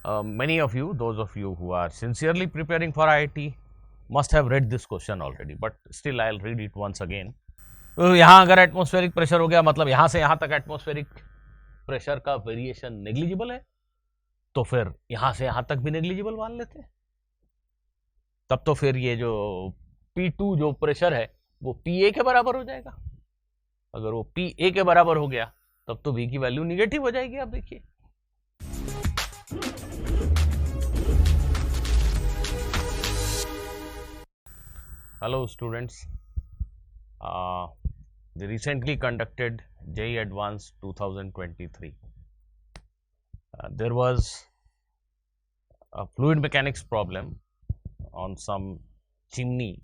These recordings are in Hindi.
Many of you, those of you who are sincerely preparing for IIT, must have read this question already, but still I'll read it once again. तो यहाँ अगर एटमॉस्फेरिक प्रेशर हो गया मतलब यहाँ से यहाँ तक एटमॉस्फेरिक प्रेशर का वेरिएशन नेग्लिजिबल है, तो फिर यहाँ से यहाँ तक भी नेग्लिजिबल मान लेते हैं। तब तो फिर ये जो P2 जो प्रेशर है वो PA के बराबर हो जाएगा। अगर वो PA के बराबर हो गया तब तो V की वैल्यू निगेटिव हो जाएगी। आप देखिए, hello students, the recently conducted JEE Advanced 2023. There was a fluid mechanics problem on some chimney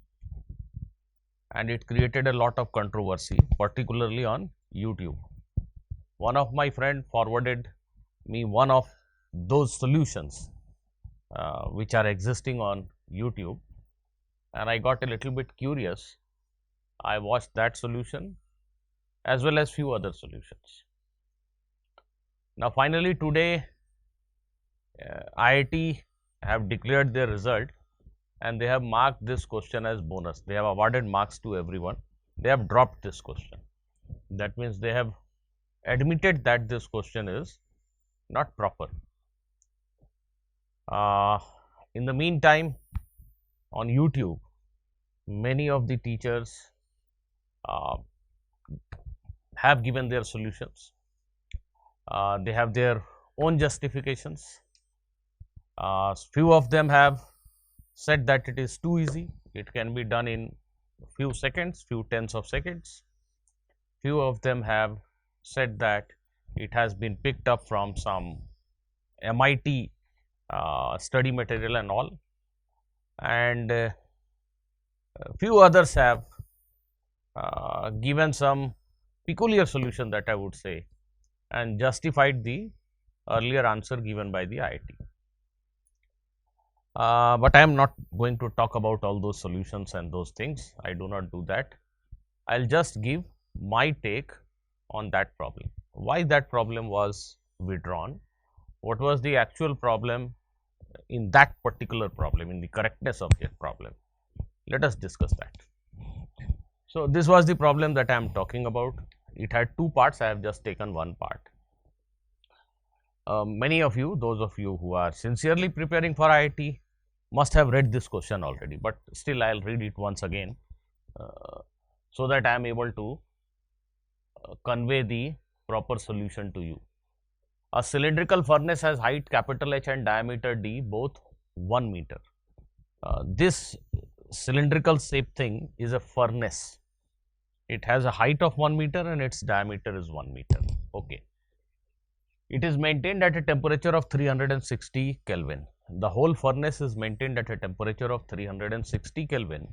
and it created a lot of controversy, particularly on YouTube. One of my friend forwarded me one of those solutions which are existing on YouTube, and I got a little bit curious. I watched that solution as well as few other solutions. Now finally today IIT have declared their result and they have marked this question as bonus. They have awarded marks to everyone. They have dropped this question. That means they have admitted that this question is not proper. In the meantime, on YouTube, many of the teachers have given their solutions. They have their own justifications. Few of them have said that it is too easy, it can be done in few seconds, few tens of seconds. Few of them have said that it has been picked up from some MIT study material and all, and few others have given some peculiar solution, that I would say, and justified the earlier answer given by the IIT. But I am not going to talk about all those solutions and those things. I do not do that. I will just give my take on that problem. Why that problem was withdrawn? What was the actual problem in that particular problem, in the correctness of that problem? Let us discuss that. So this was the problem that I am talking about. It had two parts. I have just taken one part. Many of you, those of you who are sincerely preparing for IIT, must have read this question already, but still I will read it once again so that I am able to convey the proper solution to you. A cylindrical furnace has height capital H and diameter D, both 1 meter. This cylindrical shaped thing is a furnace. It has a height of 1 meter and its diameter is 1 meter. Okay. It is maintained at a temperature of 360 Kelvin. The whole furnace is maintained at a temperature of 360 Kelvin,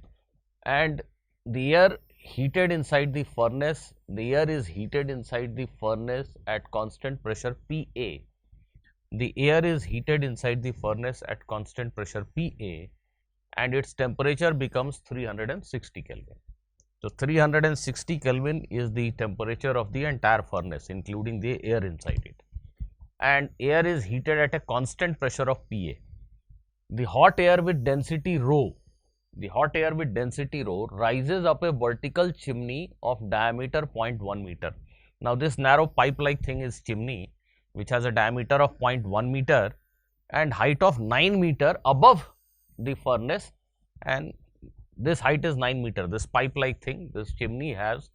and the air heated inside the furnace, the air is heated inside the furnace at constant pressure PA. The air is heated inside the furnace at constant pressure PA and its temperature becomes 360 Kelvin. So 360 Kelvin is the temperature of the entire furnace, including the air inside it, and air is heated at a constant pressure of PA. The hot air with density rho, rises up a vertical chimney of diameter 0.1 meter. Now this narrow pipe like thing is chimney, which has a diameter of 0.1 meter and height of 9 meter above the furnace, and this height is 9 meter. This pipe like thing, this chimney has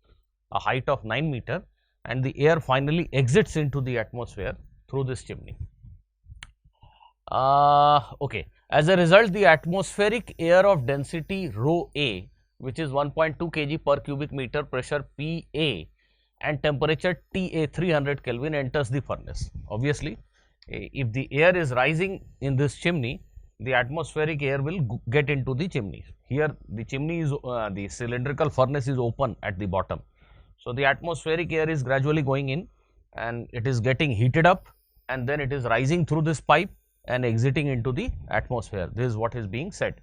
a height of 9 meter, and the air finally exits into the atmosphere through this chimney. Okay. As a result, the atmospheric air of density rho A, which is 1.2 kg per cubic meter, pressure PA and temperature TA 300 Kelvin enters the furnace. Obviously, if the air is rising in this chimney, the atmospheric air will get into the chimney. Here the chimney is, the cylindrical furnace is open at the bottom. So the atmospheric air is gradually going in and it is getting heated up, and then it is rising through this pipe and exiting into the atmosphere. This is what is being said.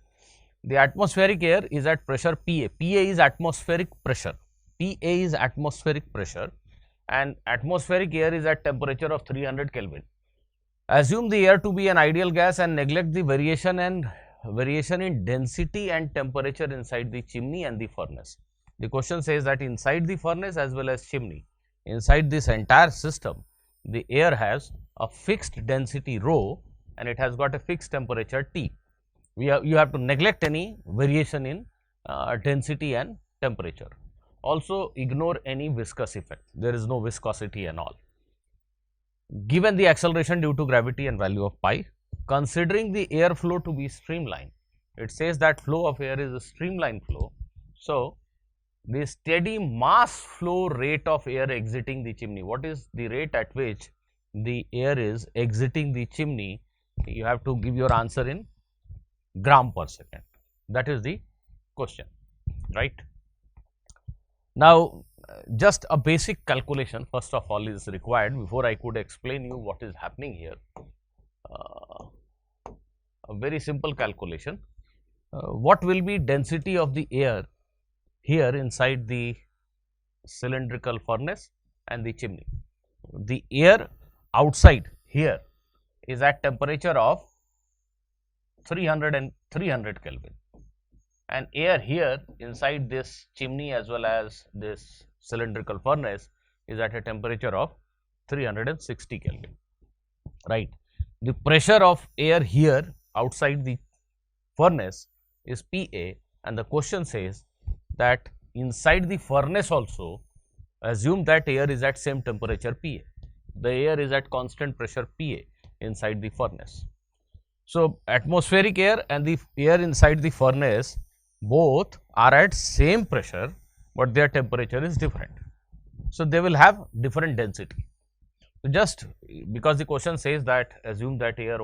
The atmospheric air is at pressure PA. PA is atmospheric pressure. PA is atmospheric pressure, and atmospheric air is at temperature of 300 Kelvin. Assume the air to be an ideal gas and neglect the variation in density and temperature inside the chimney and the furnace. The question says that inside the furnace as well as chimney, inside this entire system, the air has a fixed density rho and it has got a fixed temperature T. You have to neglect any variation in density and temperature. Also ignore any viscous effect. There is no viscosity and all. Given the acceleration due to gravity and value of pi, considering the air flow to be streamline, it says that flow of air is a streamline flow. So, the steady mass flow rate of air exiting the chimney, what is the rate at which the air is exiting the chimney? You have to give your answer in gram per second. That is the question, right? Now, just a basic calculation first of all is required before I could explain you what is happening here. A very simple calculation. What will be density of the air here inside the cylindrical furnace and the chimney? The air outside here is at temperature of 300 Kelvin, and air here inside this chimney as well as this cylindrical furnace is at a temperature of 360 Kelvin, right. The pressure of air here outside the furnace is PA, and the question says that inside the furnace also assume that air is at same temperature PA. The air is at constant pressure PA inside the furnace. So, atmospheric air and the air inside the furnace both are at same pressure, but their temperature is different. So, they will have different density. So, just because the question says that assume that air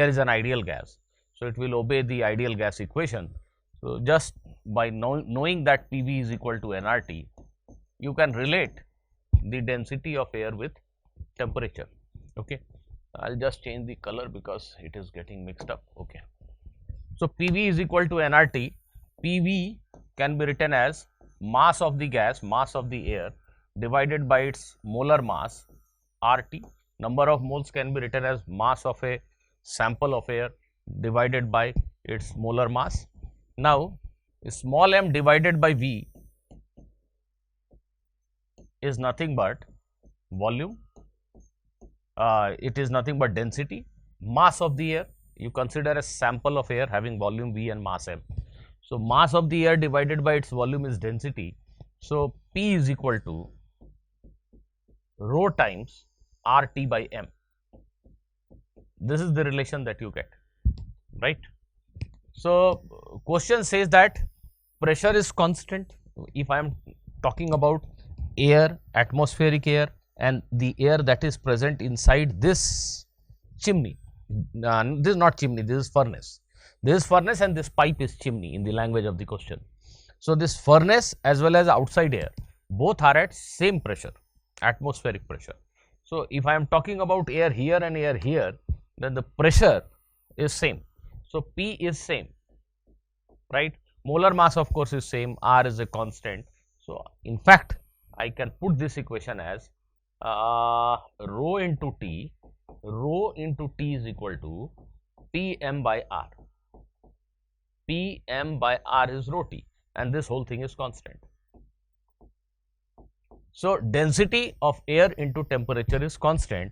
is an ideal gas. So, it will obey the ideal gas equation. So, just by knowing that PV is equal to nRT, you can relate the density of air with temperature. Okay. I will just change the color because it is getting mixed up. Okay. So, PV is equal to nRT. PV can be written as mass of the gas, mass of the air divided by its molar mass RT. Number of moles can be written as mass of a sample of air divided by its molar mass. Now, small m divided by V is nothing but volume, it is nothing but density. Mass of the air, you consider a sample of air having volume V and mass m. So, mass of the air divided by its volume is density. So, P is equal to rho times RT by m. This is the relation that you get, right. So, question says that pressure is constant. If I am talking about air, atmospheric air and the air that is present inside this chimney, this is not chimney, this is furnace. This is furnace and this pipe is chimney in the language of the question. So, this furnace as well as outside air both are at same pressure, atmospheric pressure. So, if I am talking about air here and air here, then the pressure is same. So, P is same, right. Molar mass of course is same, R is a constant. So, in fact, I can put this equation as rho into T is equal to Pm by R. Pm by R is rho T and this whole thing is constant. So, density of air into temperature is constant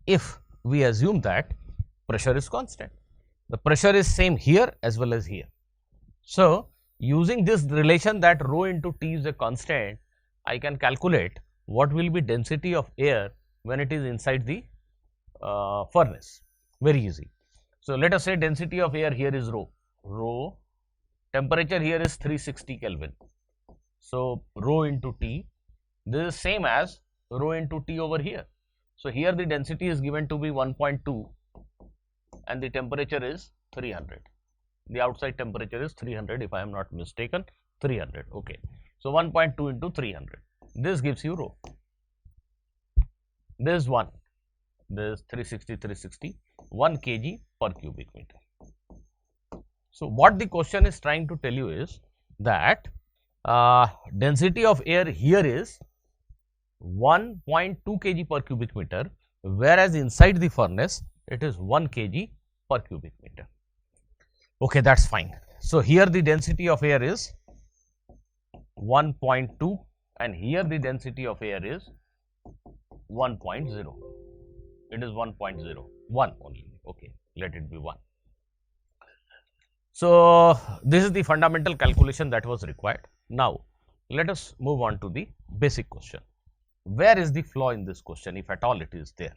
if we assume that pressure is constant. The pressure is same here as well as here. So, using this relation that rho into T is a constant, I can calculate what will be density of air when it is inside the furnace, very easy. So, let us say density of air here is rho, temperature here is 360 Kelvin. So, rho into T, this is same as rho into T over here. So, here the density is given to be 1.2 and the temperature is 300. The outside temperature is 300 if I am not mistaken, 300. Okay. So, 1.2 into 300, this gives you rho. This is 1, this is 360, 1 kg per cubic meter. So, what the question is trying to tell you is that density of air here is 1.2 kg per cubic meter, whereas inside the furnace it is 1 kg per cubic meter. Okay, that's fine. So here the density of air is 1.2 and here the density of air is 1.0. It is 1.0, 1 only. Okay, let it be 1. So this is the fundamental calculation that was required. Now let us move on to the basic question. Where is the flaw in this question, if at all it is there?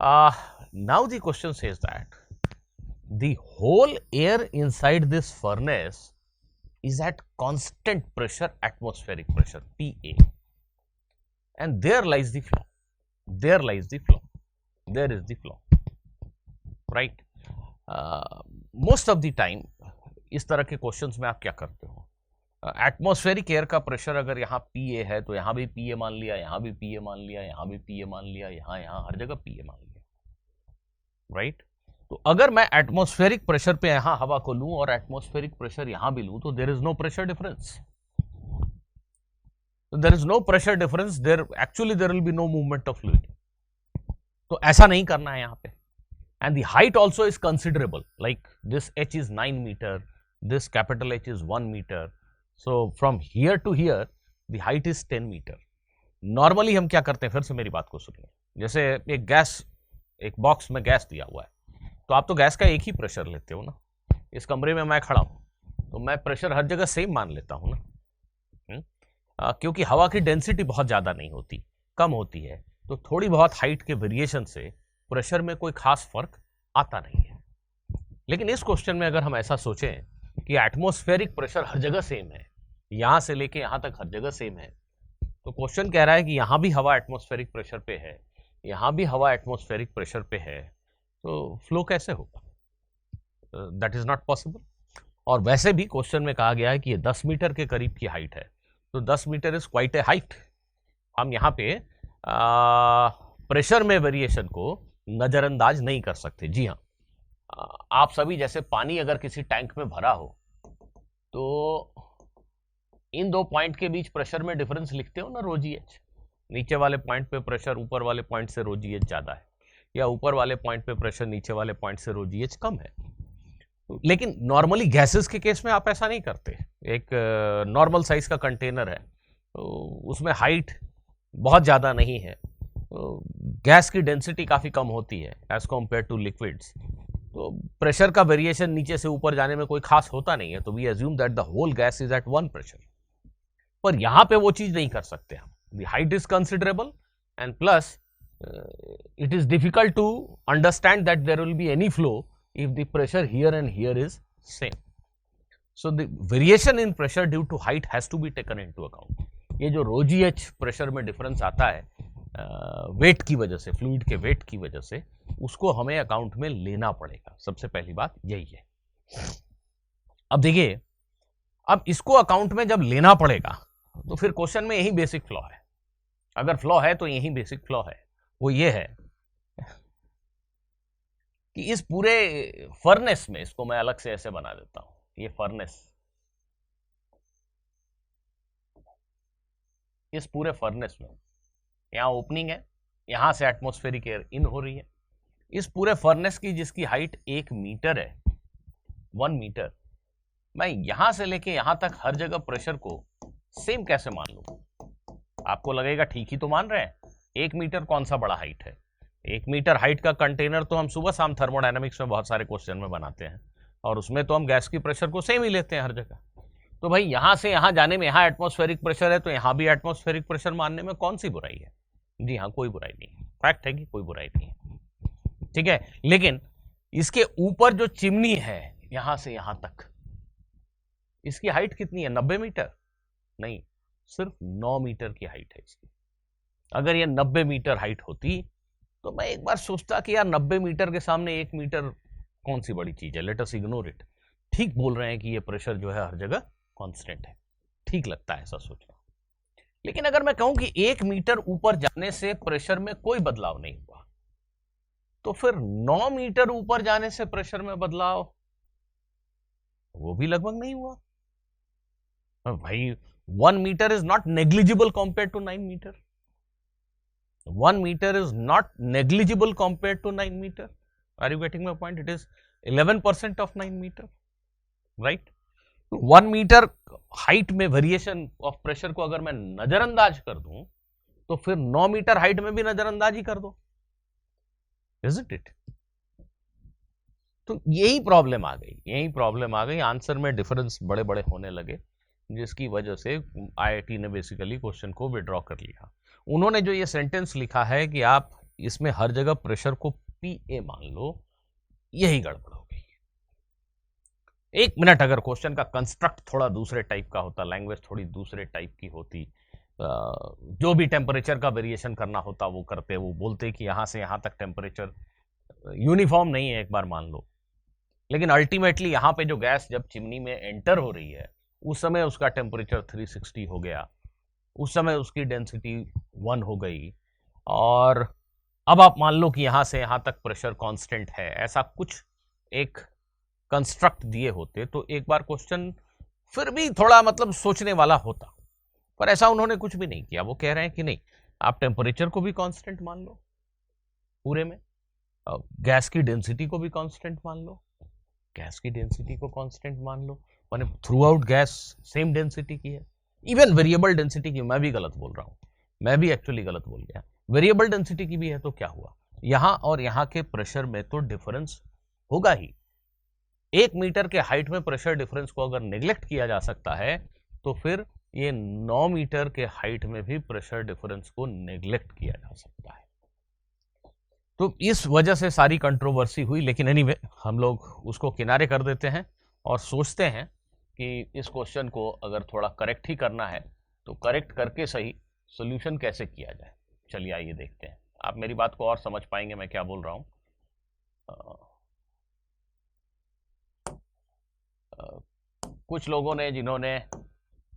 Now the question says that the whole air inside this furnace is at constant pressure, atmospheric pressure, PA, and there lies the flaw. There lies the flaw. There is the flaw, right? Most of the time इस तरह के क्वेश्चंस में आप क्या करते हो, एटमॉस्फेरिक एयर का प्रेशर अगर यहाँ PA है तो यहाँ भी PA मान लिया, यहाँ भी PA मान लिया, यहाँ भी PA मान लिया, यहाँ हर जगह PA मान लिया, राइट? तो अगर मैं एटमॉस्फेरिक प्रेशर पे यहाँ हवा को लूं और एटमॉस्फेरिक प्रेशर यहाँ भी लूं तो there is no pressure difference. There is no pressure difference, there actually there will be no movement of fluid. तो ऐसा नहीं करना है यहाँ पे. And the height also is considerable, like this h is 9 meter, this capital H is 1 meter. So from here to here the height is 10 meter. Normally हम क्या करते हैं, फिर से मेरी बात को सुनिए. जैसे एक बॉक्स में गैस दिया हुआ है तो आप तो गैस का एक ही प्रेशर लेते हो ना. इस कमरे में मैं खड़ा हूँ तो मैं प्रेशर हर जगह सेम मान लेता हूँ ना, क्योंकि हवा की डेंसिटी बहुत ज़्यादा नहीं होती, कम होती है, तो थोड़ी बहुत हाइट के वेरिएशन से प्रेशर में कोई खास फर्क आता नहीं है. लेकिन इस क्वेश्चन में अगर हम ऐसा सोचें कि एटमॉस्फेरिक प्रेशर हर जगह सेम है, यहां से लेके यहां तक हर जगह सेम है, तो क्वेश्चन कह रहा है कि यहां भी हवा एटमॉस्फेरिक प्रेशर पे है, यहां भी हवा एटमॉस्फेरिक प्रेशर पे है, तो फ्लो कैसे होगा? That is not possible. और वैसे भी क्वेश्चन में कहा गया है कि ये 10 मीटर के करीब की हाइट है, तो 10 metre is quite a height. हम यहाँ पे प्रेशर में वेरिएशन को नजरअंदाज नहीं कर सकते. जी हाँ, आप सभी जैसे पानी अगर किसी टैंक में भरा हो तो इन दो पॉइंट के बीच प्रेशर में डिफरेंस लिखते हो ना, रो जी एच. नीचे वाले पॉइंट पे प्रेशर ऊपर वाले पॉइंट से रो जी एच ज्यादा है, या ऊपर वाले पॉइंट पे प्रेशर नीचे वाले पॉइंट से रो जी एच कम है. लेकिन नॉर्मली गैसेस के केस में आप ऐसा नहीं करते. एक नॉर्मल साइज का कंटेनर है तो उसमें हाइट बहुत ज़्यादा नहीं है, तो गैस की डेंसिटी काफ़ी कम होती है एज कम्पेयर टू लिक्विड्स, तो प्रेशर का वेरिएशन नीचे से ऊपर जाने में कोई खास होता नहीं है. तो we assume that the whole gas is at one pressure. पर यहाँ पे वो चीज़ नहीं कर सकते हम. The height is considerable and plus it is difficult to understand that there will be any flow if the pressure here and here is same. So the variation in pressure due to height has to be taken into account. ये जो rho g h प्रेशर में डिफरेंस आता है वेट की वजह से, फ्लूइड के वेट की वजह से, उसको हमें अकाउंट में लेना पड़ेगा. सबसे पहली बात यही है. अब देखिए, अब इसको अकाउंट में जब लेना पड़ेगा तो फिर क्वेश्चन में यही बेसिक फ्लॉ है. अगर फ्लॉ है तो यही बेसिक फ्लॉ है. वो ये है कि इस पूरे फर्नेस में, इसको मैं अलग से ऐसे बना देता हूं, ये फर्नेस, इस पूरे फर्नेस में यहां ओपनिंग है, यहां से एटमॉस्फेरिक एयर इन हो रही है. इस पूरे फर्नेस की जिसकी हाइट 1 मीटर है, 1 मीटर, मैं यहां से लेके यहां तक हर जगह प्रेशर को सेम कैसे मान लूं? आपको लगेगा ठीक ही तो मान रहे हैं, 1 मीटर कौन सा बड़ा हाइट है. 1 मीटर हाइट का कंटेनर तो हम सुबह शाम थर्मोडायनामिक्स में बहुत सारे क्वेश्चन में बनाते हैं, और उसमें तो हम गैस की प्रेशर को सेम ही लेते हैं हर जगह. तो भाई यहां से यहां जाने में यहां एटमॉस्फेरिक प्रेशर है तो यहां भी एटमॉस्फेरिक प्रेशर मानने में कौन सी बुराई है? जी हाँ, कोई बुराई नहीं है. फैक्ट है कि कोई बुराई नहीं है, ठीक है. लेकिन इसके ऊपर जो चिमनी है यहां से यहां तक, इसकी हाइट कितनी है? 90 मीटर नहीं, सिर्फ 9 मीटर की हाइट है इसकी. अगर ये 90 मीटर हाइट होती तो मैं एक बार सोचता कि यार 90 मीटर के सामने 1 मीटर कौन सी बड़ी चीज है, लेट अस इग्नोर इट. ठीक बोल रहे हैं कि ये प्रेशर जो है हर जगह कांस्टेंट है, ठीक लगता है ऐसा सोचना. लेकिन अगर मैं कहूं कि 1 मीटर ऊपर जाने से प्रेशर में कोई बदलाव नहीं हुआ, तो फिर 9 मीटर ऊपर जाने से प्रेशर में बदलाव, वो भी लगभग नहीं हुआ. भाई 1 metre is not negligible compare to 9 metre. 1 meter is not negligible compared to 9 meter. Are you getting my point? It is 11% of 9 meter, right? 1 meter height में वेरिएशन ऑफ प्रेशर को अगर मैं नजरअंदाज कर दूं तो फिर 9 मीटर हाइट में भी नजरअंदाज ही कर दो, isn't it? तो यही प्रॉब्लम आ गई, आंसर में डिफरेंस बड़े बड़े होने लगे, जिसकी वजह से आईआईटी ने बेसिकली क्वेश्चन को विड्रॉ कर लिया। उन्होंने जो ये सेंटेंस लिखा है कि आप इसमें हर जगह प्रेशर को पीए मान लो, यही गड़बड़ हो गई। 1 मिनट अगर क्वेश्चन का कंस्ट्रक्ट थोड़ा दूसरे टाइप का होता, लैंग्वेज थोड़ी दूसरे टाइप की होती, जो भी टेम्परेचर का वेरिएशन करना होता वो करते, वो बोलते कि यहाँ से यहाँ तक टेम्परेचर यूनिफॉर्म नहीं है, एक बार मान लो, लेकिन अल्टीमेटली यहाँ पे जो गैस जब चिमनी में एंटर हो रही है उस समय उसका टेम्परेचर 360 हो गया, उस समय उसकी डेंसिटी 1 हो गई, और अब आप मान लो कि यहाँ से यहाँ तक प्रेशर कांस्टेंट है, ऐसा कुछ एक कंस्ट्रक्ट दिए होते तो एक बार क्वेश्चन फिर भी थोड़ा मतलब सोचने वाला होता, पर ऐसा उन्होंने कुछ भी नहीं किया। वो कह रहे हैं कि नहीं, आप टेम्परेचर को भी कांस्टेंट मान लो पूरे में, गैस की डेंसिटी को भी कांस्टेंट मान लो, गैस की डेंसिटी को कांस्टेंट मान लो, माने through out gas same density की है, इवन वेरिएबल डेंसिटी की, मैं भी गलत बोल रहा हूँ, मैं भी एक्चुअली गलत बोल गया, वेरिएबल डेंसिटी की भी है, तो क्या हुआ, यहाँ और यहाँ के प्रेशर में तो डिफरेंस होगा ही। 1 मीटर के हाइट में प्रेशर डिफरेंस को अगर नेग्लेक्ट किया जा सकता है तो फिर ये 9 मीटर के हाइट में भी प्रेशर डिफरेंस को नेग्लेक्ट किया जा सकता है। तो इस वजह से सारी कंट्रोवर्सी हुई, लेकिन एनीवे हम लोग उसको किनारे कर देते हैं और सोचते हैं कि इस क्वेश्चन को अगर थोड़ा करेक्ट ही करना है तो करेक्ट करके सही सोल्यूशन कैसे किया जाए। चलिए आइए देखते हैं, आप मेरी बात को और समझ पाएंगे मैं क्या बोल रहा हूँ। कुछ लोगों ने जिन्होंने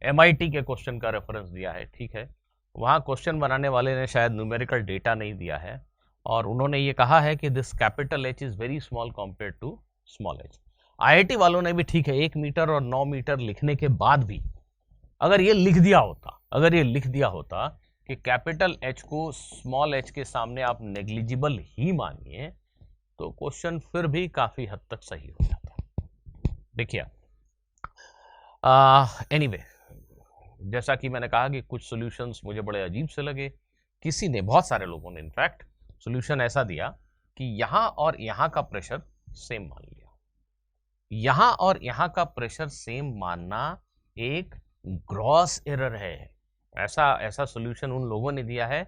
MIT के क्वेश्चन का रेफरेंस दिया है, ठीक है, वहाँ क्वेश्चन बनाने वाले ने शायद न्यूमेरिकल डेटा नहीं दिया है और उन्होंने ये कहा है कि this capital H is very small compare to small h। IIT वालों ने भी ठीक है 1 मीटर और 9 मीटर लिखने के बाद भी अगर ये लिख दिया होता कि कैपिटल H को स्मॉल h के सामने आप नेग्लिजिबल ही मानिए तो क्वेश्चन फिर भी काफी हद तक सही हो जाता। देखिए एनीवे जैसा कि मैंने कहा कि कुछ सॉल्यूशंस मुझे बड़े अजीब से लगे, किसी ने, बहुत सारे लोगों ने इनफैक्ट सॉल्यूशन ऐसा दिया कि यहाँ और यहाँ का प्रेशर सेम मान लिया। यहाँ और यहाँ का प्रेशर सेम मानना एक ग्रॉस एरर है। ऐसा सॉल्यूशन उन लोगों ने दिया है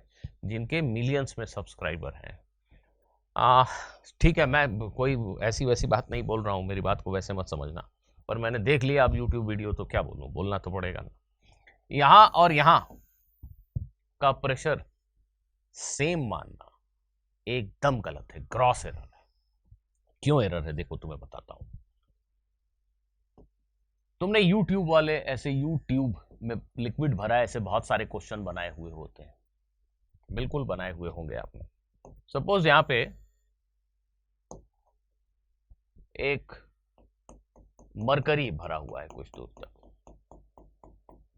जिनके मिलियंस में सब्सक्राइबर हैं। ठीक है, मैं कोई ऐसी वैसी बात नहीं बोल रहा हूँ, मेरी बात को वैसे मत समझना, पर मैंने देख लिया अब यूट्यूब वीडियो तो क्या बोलूँ, बोलना तो पड़ेगा ना। यहाँ और यहाँ का प्रेशर सेम मानना एकदम गलत है, ग्रॉस एरर है। क्यों एरर है देखो तुम्हें बताता हूं। तुमने यूट्यूब वाले ऐसे यूट्यूब में लिक्विड भरा ऐसे बहुत सारे क्वेश्चन बनाए हुए होते हैं, बिल्कुल बनाए हुए होंगे आपने। सपोज यहां पे एक मरकरी भरा हुआ है कुछ दूर तक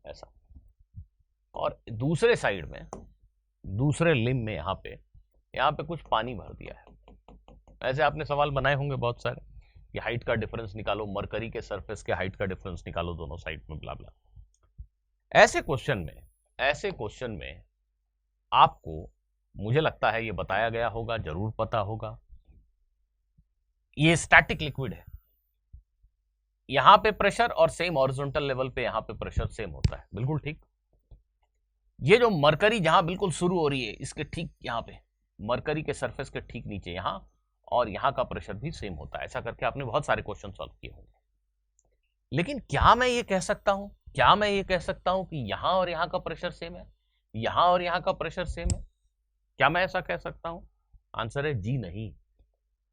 ऐसा, और दूसरे साइड में दूसरे लिम में यहाँ पे कुछ पानी भर दिया है। ऐसे आपने सवाल बनाए होंगे बहुत सारे कि हाइट का डिफरेंस निकालो, मरकरी के सरफेस के हाइट का डिफरेंस निकालो दोनों साइड में, ब्ला ब्ला। ऐसे क्वेश्चन में आपको, मुझे लगता है ये बताया गया होगा, जरूर पता होगा, ये स्टैटिक लिक्विड है, यहां पे प्रेशर और सेम हॉरिजॉन्टल लेवल पे यहां पे प्रेशर सेम होता है, बिल्कुल ठीक। ये जो मरकरी जहां बिल्कुल शुरू हो रही है इसके ठीक यहां पे मरकरी के सरफेस के ठीक नीचे यहां और यहां का प्रेशर भी सेम होता है। ऐसा करके आपने बहुत सारे क्वेश्चन सॉल्व किए होंगे। लेकिन क्या मैं ये कह सकता हूं कि यहां और यहां का प्रेशर सेम है, यहां और यहां का प्रेशर सेम है? क्या मैं ऐसा कह सकता हूं? आंसर है जी नहीं,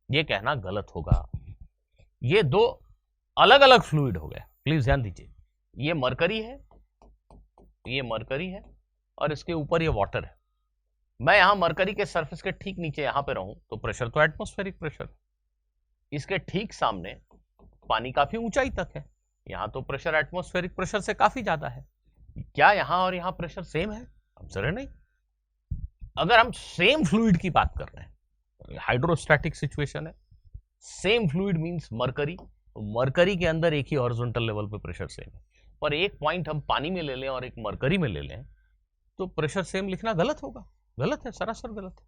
ये कहना गलत होगा। ये दो अलग अलग फ्लूइड हो गए, प्लीज ध्यान दीजिए। ये मरकरी है और इसके ऊपर ये वाटर है। मैं यहां मरकरी के सरफेस के ठीक नीचे यहां पे रहूं तो प्रेशर तो एटमॉस्फेरिक प्रेशर, इसके ठीक सामने पानी काफी ऊंचाई तक है, यहां तो प्रेशर एटमॉस्फेरिक प्रेशर से काफी ज्यादा है। क्या यहां और यहां प्रेशर सेम है? आंसर है नहीं। अगर हम सेम फ्लूइड की बात कर रहे हैं, हाइड्रोस्टैटिक सिचुएशन है, same fluid means mercury, mercury के अंदर एक ही हॉरिजॉन्टल लेवल पे प्रेशर सेम है, पर एक पॉइंट हम पानी में ले लें और एक मरकरी में ले लें तो प्रेशर सेम लिखना गलत होगा, गलत है, सरासर गलत है।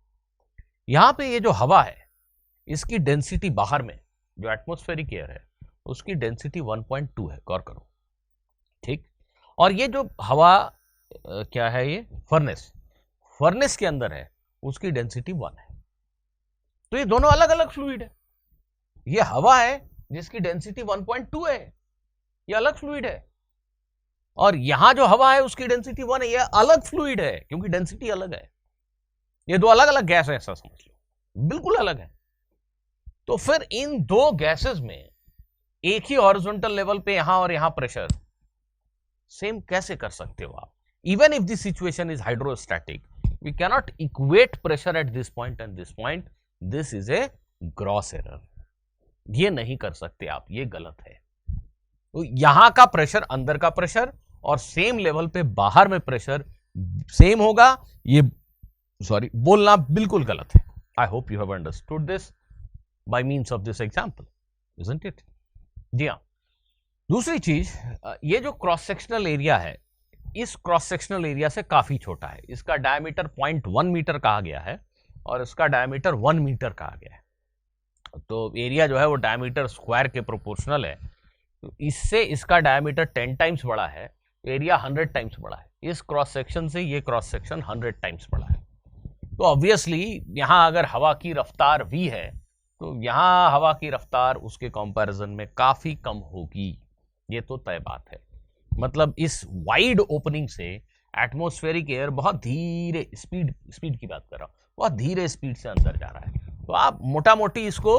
यहां पे ये जो हवा है इसकी डेंसिटी बाहर में जो एटमॉस्फेरिक एयर है उसकी डेंसिटी 1.2 है, गौर करो, ठीक। और ये जो हवा क्या है, ये फर्नेस के अंदर है उसकी डेंसिटी 1 है। तो ये दोनों अलग अलग फ्लूइड है। ये हवा है जिसकी डेंसिटी 1.2 है, ये अलग फ्लूइड है, और यहां जो हवा है उसकी डेंसिटी 1 है, ये अलग फ्लूइड है क्योंकि डेंसिटी अलग है। ये दो अलग अलग गैस है, ऐसा समझ लो, बिल्कुल अलग है। तो फिर इन दो गैसेस में एक ही हॉरिजॉन्टल लेवल पे यहां और यहां प्रेशर सेम कैसे कर सकते हो आप? Even if the situation is hydrostatic, we cannot equate pressure at this point and this point, this is a gross error. ये नहीं कर सकते आप, ये गलत है। तो यहां का प्रेशर अंदर का प्रेशर और सेम लेवल पे बाहर में प्रेशर सेम होगा, ये सॉरी बोलना बिल्कुल गलत है। I hope you have understood this by means of this example, isn't it? जी हाँ। दूसरी चीज, ये जो क्रॉस सेक्शनल एरिया है, इस क्रॉस सेक्शनल एरिया से काफी छोटा है। इसका डायमीटर 0.1 मीटर कहा गया है और इसका डायमीटर 1 मीटर कहा गया है। तो एरिया जो है वो डायमीटर स्क्वायर के प्रोपोर्शनल है। तो इससे इसका डायमीटर 10 टाइम्स बड़ा है, एरिया 100 टाइम्स बड़ा है। इस क्रॉस सेक्शन से ये क्रॉस सेक्शन 100 टाइम्स बड़ा है। तो ऑब्वियसली यहां अगर हवा की रफ्तार v है तो यहां हवा की रफ्तार उसके कंपैरिजन में काफी कम होगी, ये तो तय बात है। मतलब इस वाइड ओपनिंग से एटमॉस्फेरिक एयर बहुत धीरे स्पीड की बात कर रहा हूं, बहुत धीरे स्पीड से अंदर जा रहा है। तो आप मोटा मोटी इसको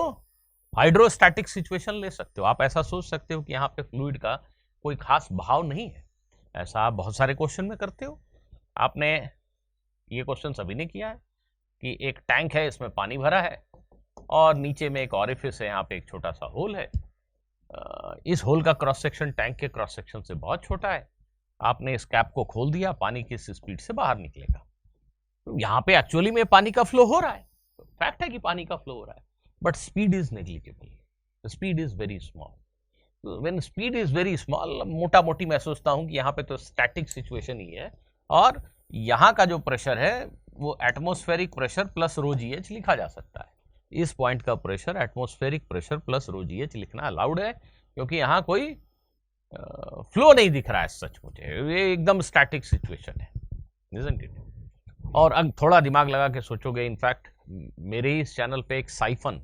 हाइड्रोस्टैटिक सिचुएशन ले सकते हो। आप ऐसा सोच सकते हो कि यहाँ पे फ्लूइड का कोई खास बहाव नहीं है। ऐसा आप बहुत सारे क्वेश्चन में करते हो। आपने ये क्वेश्चन सभी ने किया है कि एक टैंक है, इसमें पानी भरा है और नीचे में एक ऑरिफिस है, यहाँ पे एक छोटा सा होल है। इस होल का क्रॉस सेक्शन टैंक के क्रॉस सेक्शन से बहुत छोटा है। आपने इस कैप को खोल दिया, पानी किस स्पीड से बाहर निकलेगा। तो यहाँ पे एक्चुअली में पानी का फ्लो हो रहा है, फैक्ट है कि पानी का फ्लो हो रहा है, but speed is negligible, speed is very small. When speed is very small, मोटा मोटी मैं सोचता हूँ कि यहाँ पे तो स्टैटिक सिचुएशन ही है और यहाँ का जो प्रेशर है वो एटमॉस्फेरिक प्रेशर प्लस रो जी एच लिखा जा सकता है। इस पॉइंट का प्रेशर एटमॉस्फेरिक प्रेशर प्लस रो जी एच लिखना अलाउड है, क्योंकि यहाँ कोई फ्लो नहीं दिख रहा है सच मुझे, ये एकदम स्टैटिक सिचुएशन है, isn't it? और अब थोड़ा दिमाग लगा के सोचोगे, इनफैक्ट मेरे ही इस चैनल पे एक साइफन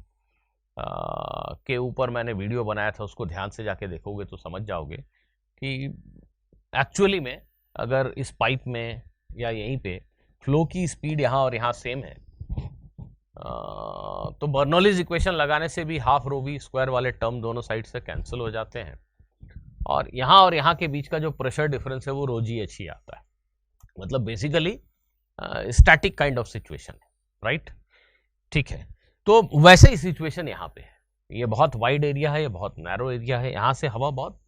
के ऊपर मैंने वीडियो बनाया था, उसको ध्यान से जाके देखोगे तो समझ जाओगे कि एक्चुअली में अगर इस पाइप में या यहीं पे फ्लो की स्पीड यहाँ और यहाँ सेम है तो बर्नौलीज इक्वेशन लगाने से भी हाफ रो वी स्क्वायर वाले टर्म दोनों साइड से कैंसिल हो जाते हैं और यहाँ के बीच का जो प्रेशर डिफरेंस है वो रो जी एच ही आता है। मतलब basically static kind of situation है, राइट? ठीक है, तो वैसे ही सिचुएशन यहाँ पे है। ये बहुत वाइड एरिया है, ये बहुत नैरो एरिया है, यहाँ से हवा बहुत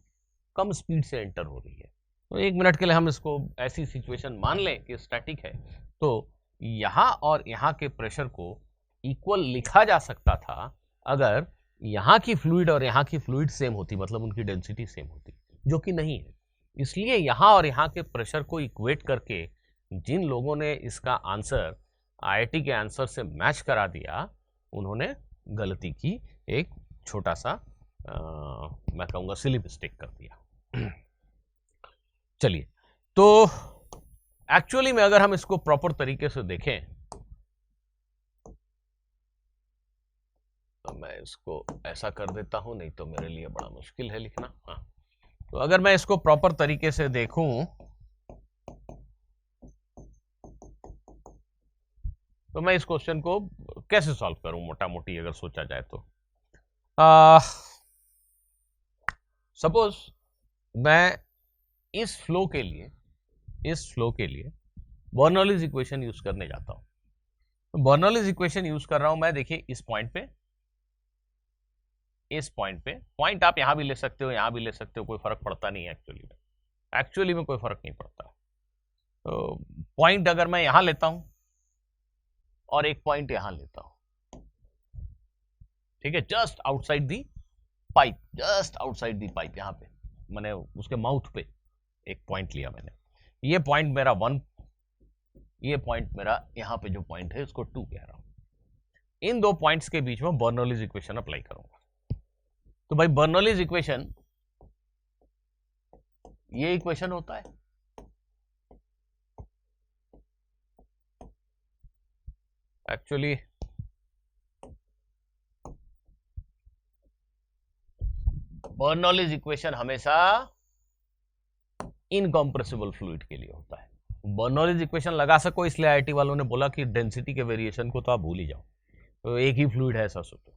कम स्पीड से एंटर हो रही है। तो एक मिनट के लिए हम इसको ऐसी सिचुएशन मान लें कि स्टैटिक है, तो यहाँ और यहाँ के प्रेशर को इक्वल लिखा जा सकता था अगर यहाँ की फ्लूइड और यहाँ की फ्लूइड सेम होती, मतलब उनकी डेंसिटी सेम होती, जो कि नहीं है। इसलिए यहाँ और यहाँ के प्रेशर को इक्वेट करके जिन लोगों ने इसका आंसर आईआईटी के आंसर से मैच करा दिया, उन्होंने गलती की, एक छोटा सा मैं कहूँगा सिली मिस्टेक कर दिया। चलिए, तो एक्चुअली में अगर हम इसको प्रॉपर तरीके से देखें तो मैं इसको ऐसा कर देता हूं, नहीं तो मेरे लिए बड़ा मुश्किल है लिखना। हाँ, तो अगर मैं इसको प्रॉपर तरीके से देखूं तो मैं इस क्वेश्चन को कैसे सॉल्व करूं, मोटा मोटी अगर सोचा जाए तो सपोज मैं इस फ्लो के लिए बर्नौलीज इक्वेशन यूज करने जाता हूं। तो बर्नौलीज इक्वेशन यूज कर रहा हूं मैं, देखिए इस पॉइंट पे पॉइंट आप यहां भी ले सकते हो, यहां भी ले सकते हो, कोई फर्क पड़ता नहीं है एक्चुअली में कोई फर्क नहीं पड़ता। तो पॉइंट अगर मैं यहां लेता हूं और एक पॉइंट यहां लेता हूं, ठीक है, just outside the pipe, just outside the pipe, यहां पे मैंने उसके माउथ पे एक पॉइंट लिया मैंने, ये पॉइंट मेरा 1, ये पॉइंट मेरा यहां पे जो पॉइंट है इसको 2 कह रहा हूं। इन दो पॉइंट्स के बीच में बर्नौलीज इक्वेशन अप्लाई करूंगा। तो भाई बर्नौलीज इक्वेशन, ये इक्वेशन होता है, एक्चुअली बर्नौलीज इक्वेशन हमेशा इनकॉम्प्रेसिबल फ्लूइड के लिए होता है। बर्नौलीज इक्वेशन लगा सको इसलिए आईआईटी वालों ने बोला कि डेंसिटी के वेरिएशन को तो आप भूल ही जाओ, तो एक ही फ्लूइड है ऐसा सोचो।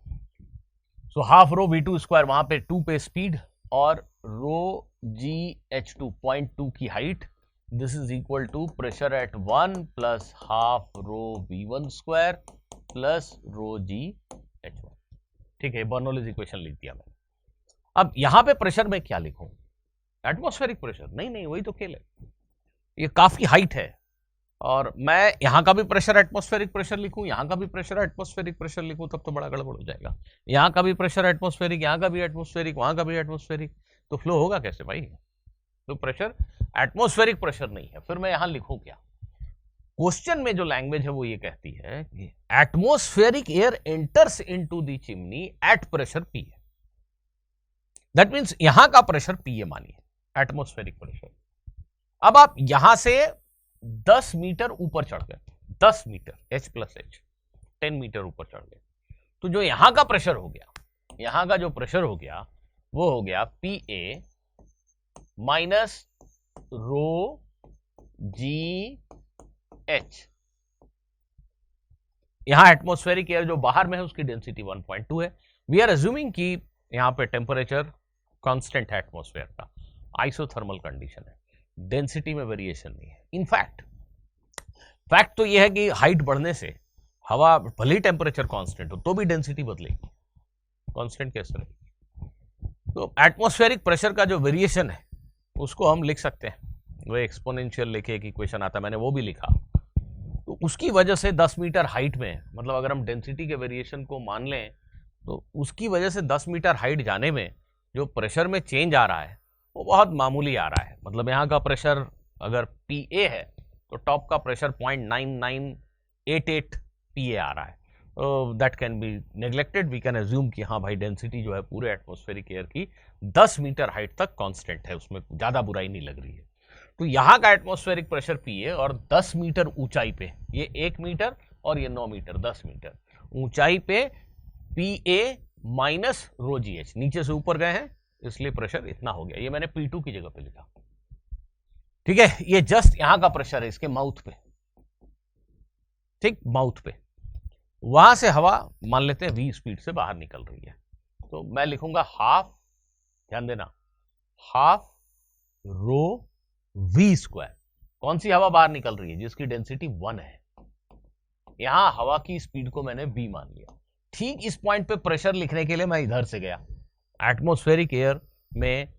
So half rho v2 square, वहां पे 2 पे स्पीड और रो gh2 0.2 की height, this is equal to pressure at 1 plus half rho v1 square plus rho gh1। ठीक है, बर्नौलीज इक्वेशन लिख दिया मैंने। अब यहां पे प्रेशर में क्या लिखूं, एटमॉस्फेरिक प्रेशर? नहीं, वही तो खेल है, ये काफी हाइट है और मैं यहां का भी प्रेशर एटमॉस्फेरिक प्रेशर लिखूं, यहां का भी प्रेशर एटमॉस्फेरिक प्रेशर लिखूं, तब तो बड़ा गड़बड़ हो जाएगा। यहां का भी प्रेशर एटमॉस्फेरिक, यहां का भी एटमॉस्फेरिक, वहां का भी एटमॉस्फेरिक, तो फ्लो होगा कैसे भाई? तो प्रेशर एटमॉस्फेरिक प्रेशर नहीं है, फिर मैं यहां लिखूं क्या? क्वेश्चन में जो लैंग्वेज है वो ये कहती है कि atmospheric air enters into the chimney at pressure P है। दैट मींस यहां का प्रेशर पी है, मानिए एटमॉस्फेरिक प्रेशर। अब आप यहां से 10 मीटर ऊपर चढ़ गए, 10 metre, h plus h, 10 metre ऊपर चढ़ गए, तो जो यहां का प्रेशर हो गया, यहां का जो प्रेशर हो गया वो हो गया PA माइनस रो GH। यहां एटमॉस्फेरिक एयर जो बाहर में है उसकी डेंसिटी 1.2 है। वी आर अज्यूमिंग कि यहां पे टेम्परेचर कांस्टेंट है एटमॉस्फेयर का, आइसोथर्मल कंडीशन है, डेंसिटी में वेरिएशन नहीं है। इनफैक्ट फैक्ट तो यह है कि हाइट बढ़ने से हवा भले ही टेम्परेचर कांस्टेंट हो तो भी डेंसिटी बदलेगी, कांस्टेंट कैसे रहेगी? तो एटमॉस्फेरिक प्रेशर का जो वेरिएशन है उसको हम लिख सकते हैं, वो एक्सपोनेंशियल लेके एक इक्वेशन आता है, मैंने वो भी लिखा। तो उसकी वजह से 10 मीटर हाइट में, मतलब अगर हम डेंसिटी के वेरिएशन को मान लें तो उसकी वजह से 10 मीटर हाइट जाने में जो प्रेशर में चेंज आ रहा है वो बहुत मामूली आ रहा है। मतलब यहाँ का प्रेशर अगर PA है तो टॉप का प्रेशर 0.9988 PA आ रहा है। That can be neglected, we can assume कि हाँ भाई डेंसिटी जो है पूरे एटमॉस्फेरिक एयर की 10 मीटर हाइट तक कांस्टेंट है, उसमें ज़्यादा बुराई नहीं लग रही है। तो यहाँ का एटमॉस्फेरिक प्रेशर PA और 10 मीटर ऊंचाई पे, ये 1 मीटर और ये 9 मीटर, 10 मीटर ऊंचाई पे PA माइनस रो GH, नीचे से ऊपर गए हैं इसलिए प्रेशर इतना हो गया। ये मैंने P2 की जगह पे लिखा, ठीक है। ये जस्ट यहां का प्रेशर है इसके माउथ पे, ठीक, माउथ पे। वहां से हवा मान लेते हैं V स्पीड से बाहर निकल रही है, तो मैं लिखूंगा हाफ, ध्यान देना, हाफ रो V स्क्वायर। कौन सी हवा बाहर निकल रही है? जिसकी डेंसिटी 1 है। यहां हवा की स्पीड को मैंने V मान लिया। ठीक इस पॉइंट पे प्रेशर लिखने के लिए मैं इधर से गया, एटमॉस्फेरिक एयर में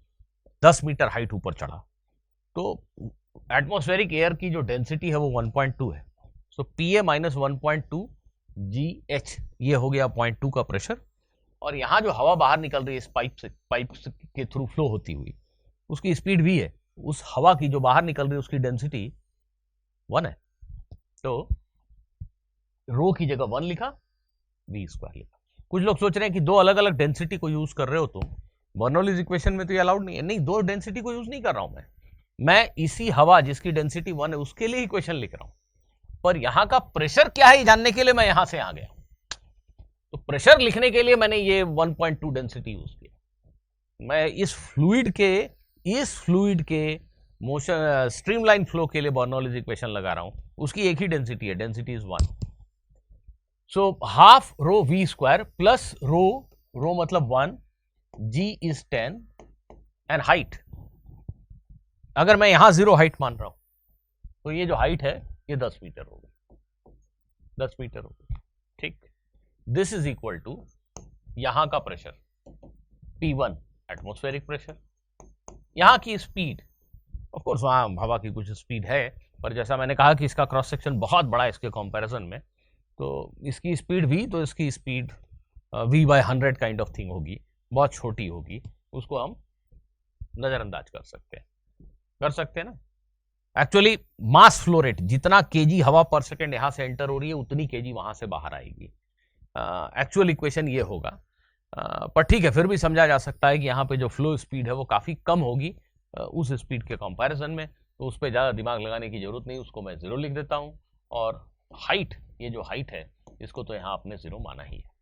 10 मीटर हाइट ऊपर चढ़ा, तो एटमॉस्फेरिक एयर की जो डेंसिटी है वो 1.2 है। सो PA माइनस 1.2 GH, ये हो गया 0.2 का प्रेशर। और यहां जो हवा बाहर निकल रही है इस पाइप के थ्रू फ्लो होती हुई, उसकी स्पीड V है, उस हवा की जो बाहर निकल रही है उसकी डेंसिटी 1 है, तो रो की जगह 1 लिखा, V स्क्वायर लिखा। कुछ लोग सोच रहे हैं कि दो अलग अलग डेंसिटी को यूज कर रहे हो, तो बर्नौलीज इक्वेशन में तो ये अलाउड नहीं है। नहीं, दो डेंसिटी को यूज नहीं कर रहा हूं मैं इसी हवा जिसकी डेंसिटी 1 है उसके लिए इक्वेशन लिख रहा हूं, पर यहां का प्रेशर क्या है जानने के लिए मैं यहां से आ गया। तो प्रेशर लिखने के लिए मैंने ये 1.2 डेंसिटी यूज किया। मैं इस फ्लूइड के मोशन स्ट्रीमलाइन फ्लो के लिए बर्नौलीज इक्वेशन लगा रहा हूं, उसकी एक ही डेंसिटी है, density is 1। So half rho V square plus रो मतलब 1, G इज 10 एंड हाइट, अगर मैं यहां 0 हाइट मान रहा हूं तो ये जो हाइट है ये 10 मीटर होगी, 10 मीटर होगी, ठीक। दिस इज इक्वल टू यहां का प्रेशर P1 एटमॉस्फेरिक प्रेशर, यहां की स्पीड, ऑफ कोर्स वहां हवा की कुछ स्पीड है, पर जैसा मैंने कहा कि इसका क्रॉस सेक्शन बहुत बड़ा है इसके कंपैरिजन में, तो इसकी स्पीड v, तो इसकी speed v/100 kind of thing होगी, बहुत छोटी होगी, उसको हम नजरअंदाज कर सकते हैं ना। एक्चुअली मास फ्लो रेट, जितना केजी हवा पर सेकेंड यहां से एंटर हो रही है उतनी केजी वहां से बाहर आएगी। एक्चुअल इक्वेशन ये होगा, पर ठीक है, फिर भी समझा जा सकता है कि यहाँ पे जो फ्लो स्पीड है वो काफ़ी कम होगी उस स्पीड के कंपैरिजन में, तो उस पर ज़्यादा दिमाग लगाने की जरूरत नहीं, उसको मैं 0 लिख देता हूँ। और हाइट, ये जो हाइट है इसको तो यहाँ आपने 0 माना ही है।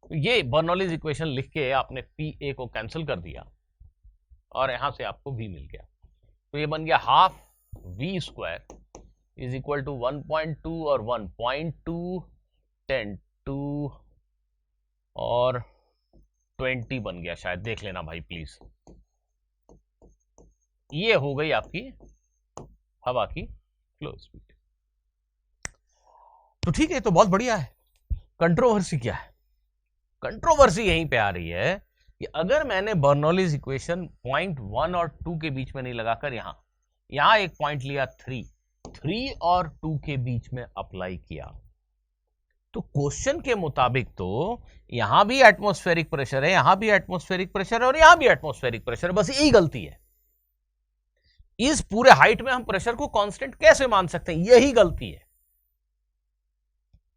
तो ये बर्नौलीज इक्वेशन लिख के आपने पी ए को कैंसिल कर दिया और यहाँ से आपको वी मिल गया, तो ये बन गया half V square is equal to 1.2 और 1.2 10 2 और 20 बन गया शायद, देख लेना भाई प्लीज। ये हो गई आपकी हवा की फ्लो स्पीड। तो ठीक है, तो बहुत बढ़िया है। कंट्रोवर्सी क्या है? कंट्रोवर्सी यहीं पे आ रही है कि अगर मैंने बर्नौलीज इक्वेशन पॉइंट 1 और 2 के बीच में नहीं लगाकर यहां एक पॉइंट लिया 3 और 2 के बीच में अप्लाई किया, तो क्वेश्चन के मुताबिक तो यहां भी एटमॉस्फेरिक प्रेशर है, यहां भी एटमॉस्फेरिक प्रेशर है और यहां भी एटमॉस्फेरिक प्रेशर है, बस यही गलती है। इस पूरे हाइट में हम प्रेशर को कांस्टेंट कैसे मान सकते हैं? यही गलती है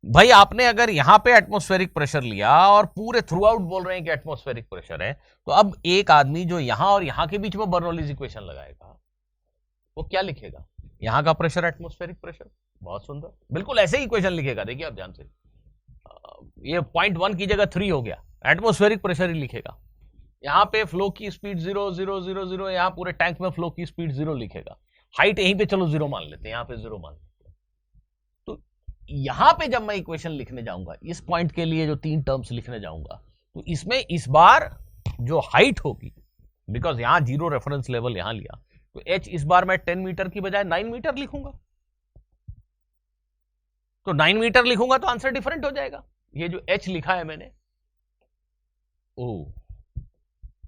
भाई। आपने अगर यहां पे एटमॉस्फेरिक प्रेशर लिया और पूरे थ्रू आउट बोल रहे हैं कि एटमॉस्फेरिक प्रेशर है, तो अब एक आदमी जो यहां और यहां के बीच में बर्नौलीज इक्वेशन लगाएगा वो क्या लिखेगा? यहां का प्रेशर एटमॉस्फेरिक प्रेशर, बहुत सुंदर, बिल्कुल ऐसे ही इक्वेशन लिखेगा। देखिए आप ध्यान से, ये 0.1 की जगह 3 हो गया, एटमॉस्फेरिक प्रेशर ही लिखेगा। यहां पे फ्लो की स्पीड 0 0 0 0, यहां पूरे टैंक में फ्लो की स्पीड 0 लिखेगा। हाइट यहीं पे चलो 0 मान लेते हैं, यहां पे 0 मान लेते हैं। तो यहां पे जब मैं इक्वेशन लिखने जाऊंगा, इस पॉइंट के लिए जो 3 टर्म्स लिखने जाऊंगा, तो इसमें इस बार जो हाइट होगी, बिकॉज यहां 0 रेफरेंस लेवल यहां लिया, तो h इस बार मैं 10 मीटर की बजाय 9 मीटर लिखूंगा। तो 9 मीटर लिखूंगा तो आंसर डिफरेंट हो जाएगा। ये जो h लिखा है मैंने,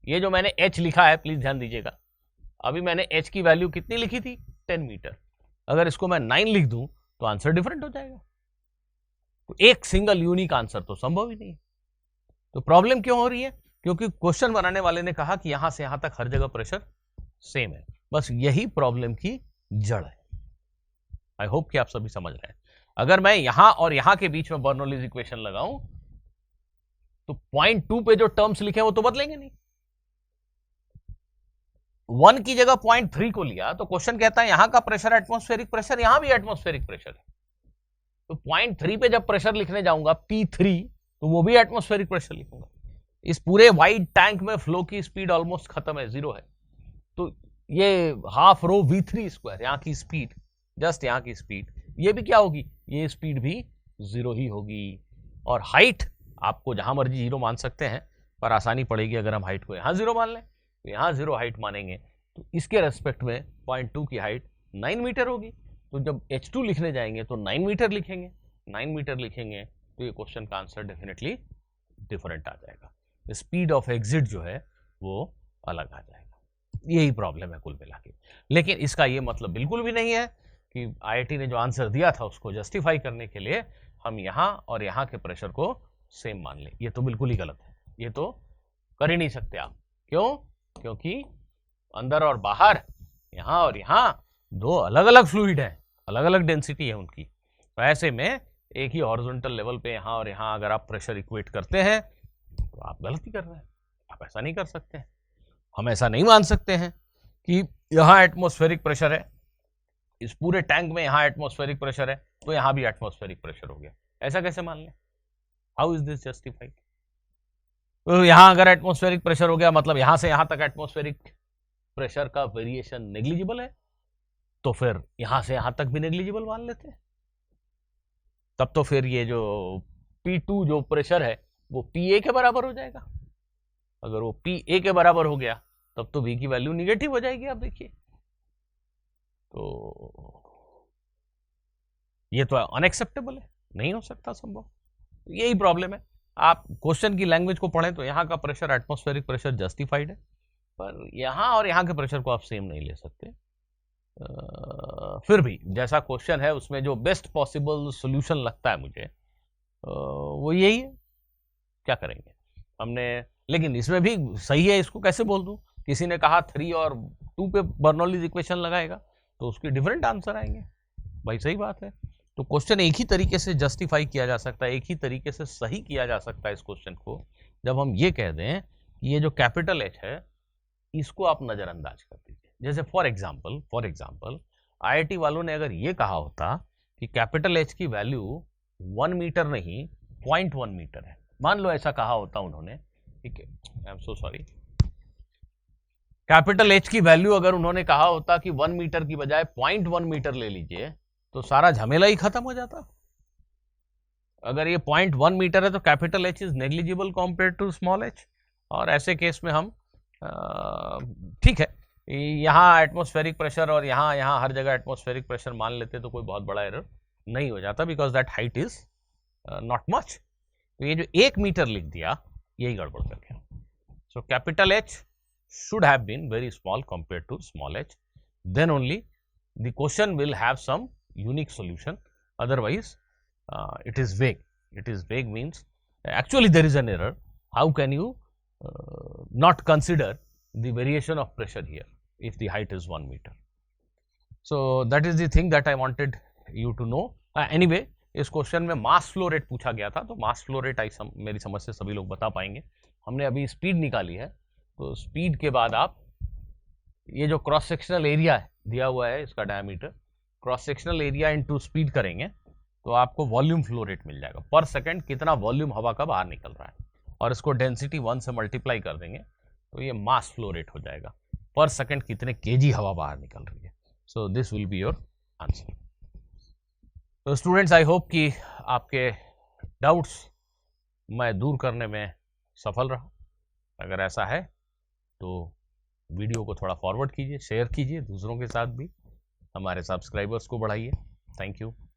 ये जो मैंने h लिखा है, प्लीज ध्यान दीजिएगा, अभी मैंने h की वैल्यू कितनी लिखी थी? 10 मीटर। अगर इसको मैं 9 लिख दूं तो आंसर डिफरेंट हो जाएगा। तो एक सिंगल यूनिक आंसर तो संभव ही नहीं। तो प्रॉब्लम क्यों हो रही है? क्योंकि क्वेश्चन बनाने वाले ने कहा कि यहां से यहां तक हर जगह प्रेशर सेम है। बस यही प्रॉब्लम की जड़ है। आई होप कि आप सभी समझ रहे हैं। अगर मैं यहां और यहां के बीच में बर्नौलीज इक्वेशन लगाऊं तो 0.2 पे जो टर्म्स लिखे वो तो बदलेंगे नहीं। 1 की जगह 0.3 को लिया तो क्वेश्चन कहता है यहां का प्रेशर एटमॉस्फेरिक प्रेशर, यहां भी एटमॉस्फेरिक प्रेशर है। तो 0.3 पे जब प्रेशर लिखने जाऊंगा P3, तो वो भी एटमॉस्फेरिक प्रेशर लिखूंगा। इस पूरे वाइड टैंक में फ्लो की स्पीड ऑलमोस्ट खत्म है, 0 है। तो ये हाफ रो V3 स्क्वायर, यहां की स्पीड, जस्ट यहां की स्पीड, ये भी क्या होगी? ये स्पीड भी 0 ही होगी। और हाइट आपको जहां मर्जी 0 मान सकते हैं, पर आसानी पड़ेगी अगर हम हाइट को यहां 0 मान लें। तो यहां 0 हाइट मानेंगे तो इसके रेस्पेक्ट में 0.2 की हाइट 9 मीटर होगी। तो जब H2 लिखने जाएंगे तो 9 मीटर लिखेंगे, 9 मीटर लिखेंगे तो ये क्वेश्चन का आंसर डेफिनेटली डिफरेंट आ जाएगा। स्पीड ऑफ एग्जिट जो है वो अलग आ जाएगा। यही प्रॉब्लम है कुल मिला के। लेकिन इसका ये मतलब बिल्कुल भी नहीं है कि IIT ने जो आंसर दिया था उसको जस्टिफाई करने के लिए हम यहाँ और यहाँ के प्रेशर को सेम मान लें। ये तो बिल्कुल ही गलत है, ये तो कर ही नहीं सकते आप। क्यों? क्योंकि अंदर और बाहर, यहाँ और यहाँ दो अलग अलग फ्लूइड है, अलग अलग डेंसिटी है उनकी। तो ऐसे में एक ही हॉरिजॉन्टल लेवल पे यहाँ और यहाँ अगर आप प्रेशर इक्वेट करते हैं तो आप गलती कर रहे हैं। आप ऐसा नहीं कर सकते हैं। हम ऐसा नहीं मान सकते हैं कि यहाँ एटमॉस्फेरिक प्रेशर है, इस पूरे टैंक में यहाँ एटमॉस्फेरिक प्रेशर है तो यहाँ भी एटमॉस्फेरिक प्रेशर हो गया। ऐसा कैसे मान लें? How is this justified? तो यहाँ अगर एटमॉस्फेरिक प्रेशर हो गया मतलब यहाँ से यहाँ तक एटमॉस्फेरिक प्रेशर का वेरिएशन नेग्लिजिबल है, तो फिर यहाँ से यहाँ तक भी नेग्लिजिबल मान लेते हैं। तब तो फिर ये जो P2 जो प्रेशर है वो PA के बराबर हो जाएगा। अगर वो PA के बराबर हो गया तब तो V की वैल्यू निगेटिव हो जाएगी। आप देखिए, तो ये तो अनएक्सेप्टेबल है, नहीं हो सकता संभव। यही प्रॉब्लम है। आप क्वेश्चन की लैंग्वेज को पढ़ें तो यहाँ का प्रेशर एटमॉस्फेरिक प्रेशर जस्टिफाइड है, पर यहाँ और यहाँ के प्रेशर को आप सेम नहीं ले सकते। फिर भी जैसा क्वेश्चन है उसमें जो बेस्ट पॉसिबल सॉल्यूशन लगता है मुझे वो यही है, क्या करेंगे हमने। लेकिन इसमें भी सही है, इसको कैसे बोल दूं, किसी ने कहा 3 और 2 पे बर्नौलीज इक्वेशन लगाएगा तो उसके डिफरेंट आंसर आएंगे, भाई सही बात है। तो क्वेश्चन एक ही तरीके से जस्टिफाई किया जा सकता है, एक ही तरीके से सही किया जा सकता है इस क्वेश्चन को, जब हम ये कह दें कि ये जो कैपिटल एच है इसको आप नज़रअंदाज कर दीजिए। जैसे फॉर एग्जाम्पल आईआईटी वालों ने अगर ये कहा होता कि कैपिटल एच की वैल्यू 1 मीटर नहीं 0.1 मीटर है, मान लो ऐसा कहा होता उन्होंने, ठीक है, I am so sorry, capital H की वैल्यू अगर उन्होंने कहा होता कि 1 मीटर की बजाय 0.1 मीटर ले लीजिए तो सारा झमेला ही खत्म हो जाता। अगर ये 0.1 मीटर है तो capital H is negligible compare to small H, और ऐसे केस में हम ठीक है यहाँ एटमॉस्फेरिक प्रेशर और यहाँ हर जगह एटमॉस्फेरिक प्रेशर मान लेते तो कोई बहुत बड़ा एरर नहीं हो जाता, because that height is not much. तो ये जो 1 मीटर लिख दिया यही गड़बड़ कर गया। So capital H should have been very small compared to small h, then only the question will have some unique solution, otherwise it is vague. It is vague means actually there is an error. How can you not consider the variation of pressure here if the height is 1 meter? So that is the thing that I wanted you to know. Anyway, इस क्वेश्चन में मास फ्लो रेट पूछा गया था, तो मास फ्लो रेट मेरी समझ से सभी लोग बता पाएंगे। हमने अभी स्पीड निकाली है, तो स्पीड के बाद आप ये जो क्रॉस सेक्शनल एरिया है दिया हुआ है इसका diameter, cross sectional area into speed करेंगे तो आपको वॉल्यूम फ्लो रेट मिल जाएगा, पर सेकंड कितना वॉल्यूम हवा का बाहर निकल रहा है, और इसको डेंसिटी 1 से मल्टीप्लाई कर देंगे तो ये मास फ्लो रेट हो जाएगा, पर सेकंड कितने केजी हवा बाहर निकल रही है। So this will be your answer. तो स्टूडेंट्स, आई होप कि आपके डाउट्स मैं दूर करने में सफल रहा। अगर ऐसा है तो वीडियो को थोड़ा फॉरवर्ड कीजिए, शेयर कीजिए दूसरों के साथ भी, हमारे सब्सक्राइबर्स को बढ़ाइए। Thank you.